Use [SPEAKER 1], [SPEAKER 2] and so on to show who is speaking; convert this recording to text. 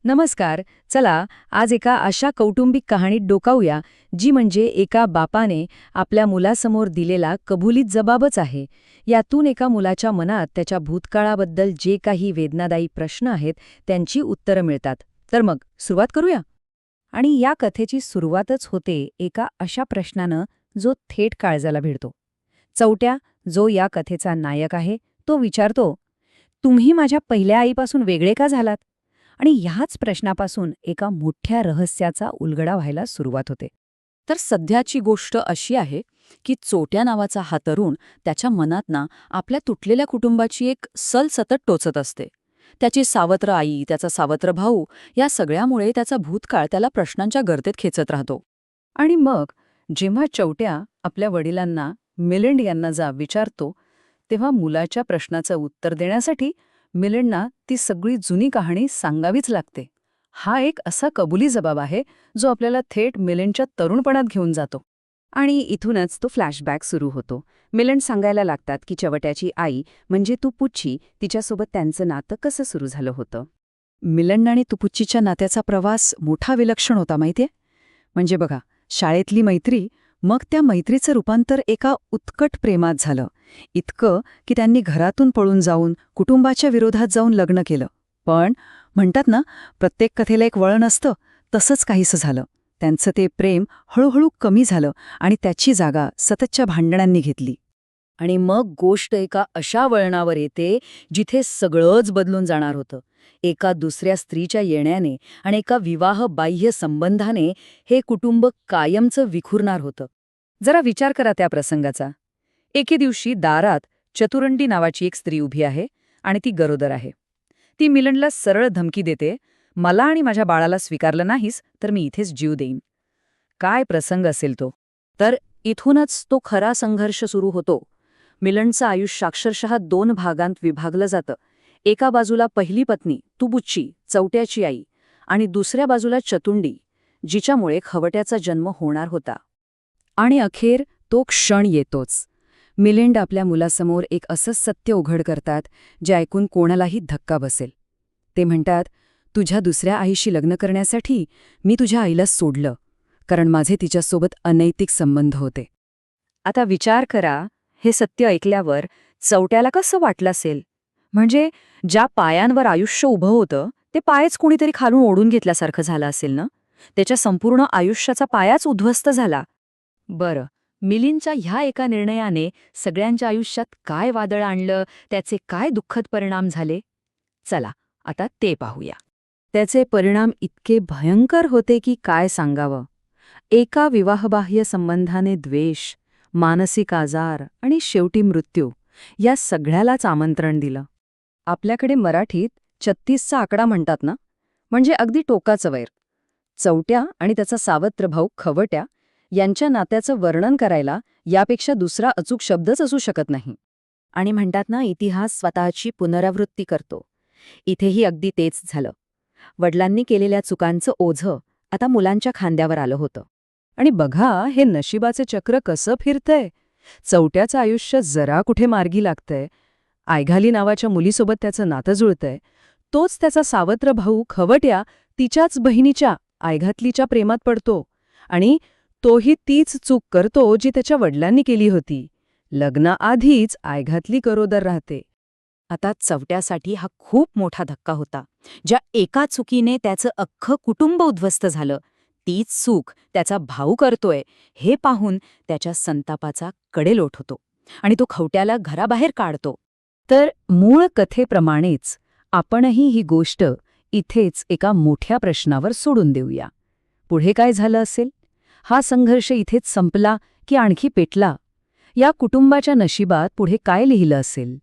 [SPEAKER 1] नमस्कार. चला आज एका अशा कौटुंबिक कहाणीत डोकावूया जी म्हणजे एका बापाने आपल्या मुलासमोर दिलेला कबुलीत जबाबच आहे. यातून एका मुलाच्या मनात त्याच्या भूतकाळाबद्दल जे काही वेदनादायी प्रश्न आहेत त्यांची उत्तरं मिळतात. तर मग सुरुवात करूया. आणि या कथेची सुरुवातच होते एका अशा प्रश्नानं जो थेट काळजाला भिडतो. चौट्या, जो या कथेचा नायक आहे, तो विचारतो, तुम्ही माझ्या पहिल्या आईपासून वेगळे का झालात? आणि ह्याच प्रश्नापासून एका मोठ्या रहस्याचा उलगडा व्हायला सुरुवात होते.
[SPEAKER 2] तर सध्याची गोष्ट अशी आहे की चोट्या नावाचा हा तरुण त्याच्या मनात आपल्या तुटलेल्या कुटुंबाची एक सल सतत टोचत असते. त्याची सावत्र आई, त्याचा सावत्र भाऊ, या सगळ्यामुळे त्याचा भूतकाळ त्याला प्रश्नांच्या गर्तेत खेचत राहतो.
[SPEAKER 1] आणि मग जेव्हा चौट्या आपल्या वडिलांना, मिलिंड यांना विचारतो, तेव्हा मुलाच्या प्रश्नाचं उत्तर देण्यासाठी मिलिंडना ती सगळी जुनी कहाणी सांगावीच लागते. हा एक असा कबुली जबाब आहे जो आपल्याला थेट मिलिंडच्या तरुणपणात घेऊन जातो. आणि इथूनच तो फ्लॅशबॅक सुरू होतो. मिलिंड सांगायला लागतात की चवट्याची आई म्हणजे तुपुच्ची, तिच्यासोबत त्यांचं नातं कसं सुरू झालं होतं. मिलिंड आणि तुपुच्चीच्या नात्याचा प्रवास मोठा विलक्षण होता माहितीये. म्हणजे बघा, शाळेतली मैत्री, मग त्या मैत्रीचं रूपांतर एका उत्कट प्रेमात झालं. इतकं की त्यांनी घरातून पळून जाऊन कुटुंबाच्या विरोधात जाऊन लग्न केलं. पण म्हणतात ना, प्रत्येक कथेला एक वळण असतं, तसंच काहीसं झालं. त्यांचं ते प्रेम हळूहळू कमी झालं आणि त्याची जागा सततच्या भांडणांनी घेतली.
[SPEAKER 2] आणि मग गोष्ट एका अशा वळणावर येते जिथे सगळंच बदलून जाणार होतं. एका दुसऱ्या स्त्रीच्या येण्याने आणि एका विवाहबाह्य संबंधाने हे कुटुंब कायमचं विखुरणार होतं.
[SPEAKER 1] जरा विचार करा त्या प्रसंगाचा. एके दिवशी दारात चतुरंडी नावाची एक स्त्री उभी आहे आणि ती गरोदर आहे. ती मिलिंडला सरळ धमकी देते, मला आणि माझ्या बाळाला स्वीकारलं नाहीस तर मी इथेच जीव देईन. काय प्रसंग असेल तो.
[SPEAKER 2] तर इथूनच तो खरा संघर्ष सुरू होतो. मिलिंडचं आयुष्य अक्षरशः 2 भागांत विभागलं जातं. एका बाजूला पहिली पत्नी तुबुच्ची, चौट्याची आई, आणि दुसऱ्या बाजूला चतुंडी, जिच्यामुळे खवट्याचा जन्म होणार होता.
[SPEAKER 1] आणि अखेर तो क्षण येतोच. मिलिंड आपल्या मुलासमोर एक असं सत्य उघड करतात जे ऐकून कोणालाही धक्का बसेल. ते म्हणतात, तुझ्या दुसऱ्या आईशी लग्न करण्यासाठी मी तुझ्या आईला सोडलं, कारण माझे तिच्यासोबत अनैतिक संबंध होते. आता विचार करा, हे सत्य ऐकल्यावर चौट्याला कसं वाटलं असेल. म्हणजे ज्या पायांवर आयुष्य उभं होतं ते पायच कुणीतरी खालून ओढून घेतल्यासारखं झालं असेल ना. त्याच्या संपूर्ण आयुष्याचा पायाच उद्ध्वस्त झाला. बरं, मिलिंदच्या ह्या एका निर्णयाने सगळ्यांच्या आयुष्यात काय वादळ आणलं, त्याचे काय दुःखद परिणाम झाले, चला आता ते पाहूया. त्याचे परिणाम इतके भयंकर होते की काय सांगावं. एका विवाहबाह्य संबंधाने द्वेष, मानसिक आजार आणि शेवटी मृत्यू या सगळ्यालाच आमंत्रण दिलं. आपल्याकडे मराठीत 36चा आकडा म्हणतात ना, म्हणजे अगदी टोकाचं वैर. चौट्या आणि त्याचा सावत्र भाऊ खवट्या यांच्या नात्याचं वर्णन करायला यापेक्षा दुसरा अचूक शब्दच असू शकत नाही.
[SPEAKER 2] आणि म्हणतात ना, इतिहास स्वतःची पुनरावृत्ती करतो. इथेही अगदी तेच झालं. वडिलांनी केलेल्या चुकांचं ओझं आता मुलांच्या खांद्यावर आलं होतं.
[SPEAKER 1] आणि बघा, हे नशिबाचे चक्र कसं फिरतंय. चौट्याचं आयुष्य जरा कुठे मार्गी लागतंय, आयघाली नावाच्या मुलीसोबत त्याचं नातं जुळतंय. तोच त्याचा सावत्र भाऊ खवट्या तिच्याच बहिणीच्या आयघातलीच्या प्रेमात पडतो. आणि तोही तीच चूक करतो जी त्याच्या वडिलांनी केली होती. लग्नाआधीच आयघातली गरोदर राहते.
[SPEAKER 2] आता चौट्यासाठी हा खूप मोठा धक्का होता. ज्या एका चुकीने त्याचं अख्खं कुटुंब उद्ध्वस्त झालं, तीच चूक त्याचा भाऊ करतोय हे पाहून त्याच्या संतापाचा कडेलोट होतो आणि तो खवट्याला घराबाहेर काढतो.
[SPEAKER 1] तर मूळ कथेप्रमाणेच आपणही ही गोष्ट इथेच एका मोठ्या प्रश्नावर सोडून देऊया. पुढे काय झालं असेल? हा संघर्ष इथेच संपला की आणखी पेटला? या कुटुंबाच्या नशिबात पुढे काय लिहिलं असेल?